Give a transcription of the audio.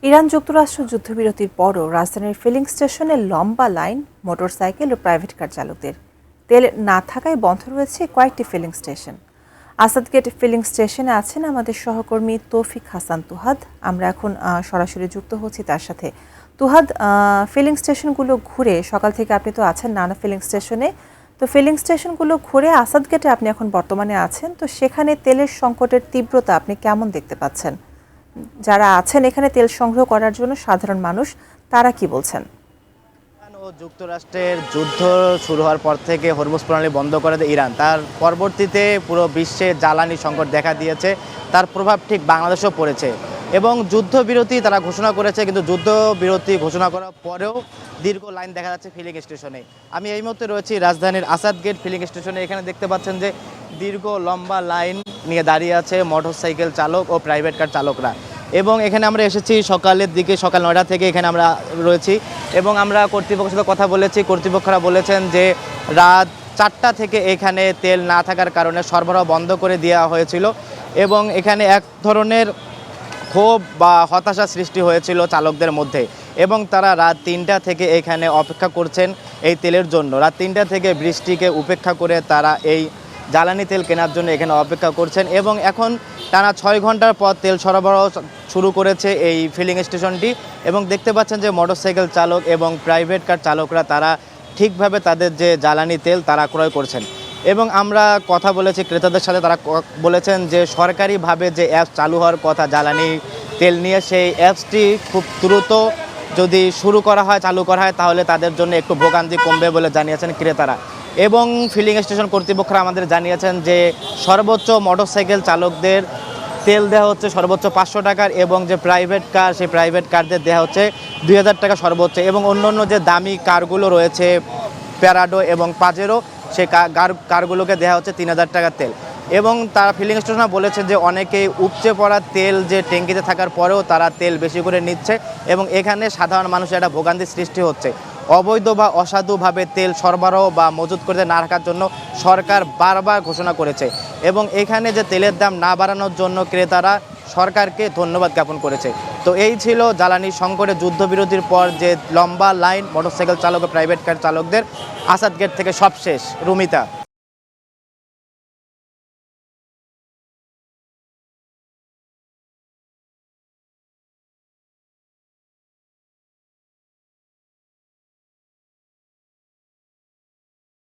Iran যুক্তরাষ্ট্র যুদ্ধবিরতির পরও রাজধানীর ফিলিং স্টেশনে লম্বা লাইন মোটরসাইকেল ও প্রাইভেট কার চালকদের। তেল না থাকায় বন্ধ রয়েছে কয়েকটি ফিলিং স্টেশন। আসাদগেট ফিলিং স্টেশনে আছেন আমাদের সহকর্মী তৌফিক হাসান তুহাদ। আমরা এখন সরাসরি যুক্ত হচ্ছি তার সাথে। তুহাদ, ফিলিং স্টেশনগুলো ঘুরে সকাল থেকে আপনি তো আছেন নানা ফিলিং স্টেশনে, তো ফিলিং স্টেশনগুলো ঘুরে আসাদগেটে আপনি এখন বর্তমানে আছেন, তো সেখানে তেলের সংকটের তীব্রতা আপনি কেমন দেখতে পাচ্ছেন? যারা আছেন এখানে তেল সংগ্রহ করার জন্য সাধারণ মানুষ, তারা কি বলছেন? যুক্তরাষ্ট্রের যুদ্ধ শুরু হওয়ার পর থেকে হরমুজ প্রণালী বন্ধ করে দেয় ইরান। তার পরবর্তীতে পুরো বিশ্বে জ্বালানি সংকট দেখা দিয়েছে, তার প্রভাব ঠিক বাংলাদেশেও পড়েছে এবং যুদ্ধবিরতি তারা ঘোষণা করেছে, কিন্তু যুদ্ধবিরতি ঘোষণা করার পরেও দীর্ঘ লাইন দেখা যাচ্ছে ফিলিং স্টেশনে। আমি এই মুহূর্তে রয়েছি রাজধানীর আসাদগেট ফিলিং স্টেশনে। এখানে দেখতে পাচ্ছেন যে দীর্ঘ লম্বা লাইন নিয়ে দাঁড়িয়ে আছে মোটরসাইকেল চালক ও প্রাইভেট কার চালকরা। এবং এখানে আমরা এসেছি সকালের দিকে, সকাল 9টা থেকে এখানে আমরা রয়েছি এবং আমরা কর্তৃপক্ষের সাথে কথা বলেছি। কর্তৃপক্ষরা বলেছেন যে রাত 4টা থেকে এখানে তেল না থাকার কারণে সরবরাহ বন্ধ করে দেওয়া হয়েছিল এবং এখানে এক ধরনের ক্ষোভ বা হতাশা সৃষ্টি হয়েছিল চালকদের মধ্যে এবং তারা রাত 3টা থেকে এখানে অপেক্ষা করছেন এই তেলের জন্য। রাত 3টা থেকে বৃষ্টিকে উপেক্ষা করে তারা এই জ্বালানি তেল কেনার জন্য এখানে অপেক্ষা করছেন এবং এখন টানা 6 ঘন্টার পর তেল সরবরাহ শুরু করেছে এই ফিলিং স্টেশনটি। এবং দেখতে পাচ্ছেন যে মোটরসাইকেল চালক এবং প্রাইভেট কার চালকরা তারা ঠিকভাবে তাদের যে জ্বালানি তেল তারা ক্রয় করছেন এবং আমরা কথা বলেছি ক্রেতাদের সাথে। তারা বলেছেন যে সরকারিভাবে যে অ্যাপস চালু হওয়ার কথা জ্বালানি তেল নিয়ে, সেই অ্যাপসটি খুব দ্রুত যদি শুরু করা হয়, চালু করা হয়, তাহলে তাদের জন্য একটু ভোগান্তি কমবে বলে জানিয়েছেন ক্রেতারা। এবং ফিলিং স্টেশন কর্তৃপক্ষরা আমাদের জানিয়েছেন যে সর্বোচ্চ মোটরসাইকেল চালকদের তেল দেওয়া হচ্ছে সর্বোচ্চ 500 টাকার এবং যে প্রাইভেট কার, সেই প্রাইভেট কারদের দেওয়া হচ্ছে 2000 টাকা সর্বোচ্চ। এবং অন্য যে দামি কারগুলো রয়েছে প্যারাডো এবং পাজেরো, সেই কারগুলোকে দেওয়া হচ্ছে 3000 টাকার তেল। এবং তারা ফিলিং স্টেশনে বলেছে যে অনেকেই উপচে পড়া তেল যে ট্যাঙ্কিতে থাকার পরেও তারা তেল বেশি করে নিচ্ছে এবং এখানে সাধারণ মানুষের একটা ভোগান্তির সৃষ্টি হচ্ছে। অবৈধ বা অসাধুভাবে তেল সরবরাহ বা মজুত করতে না রাখার জন্য সরকার বারবার ঘোষণা করেছে এবং এখানে যে তেলের দাম না বাড়ানোর জন্য ক্রেতারা সরকারকে ধন্যবাদ জ্ঞাপন করেছে। তো এই ছিল জ্বালানি সংকটে যুদ্ধবিরতির পর যে লম্বা লাইন মোটরসাইকেল চালক ও প্রাইভেট কার চালকদের আসাদগেট থেকে। সবশেষ রুমিতা।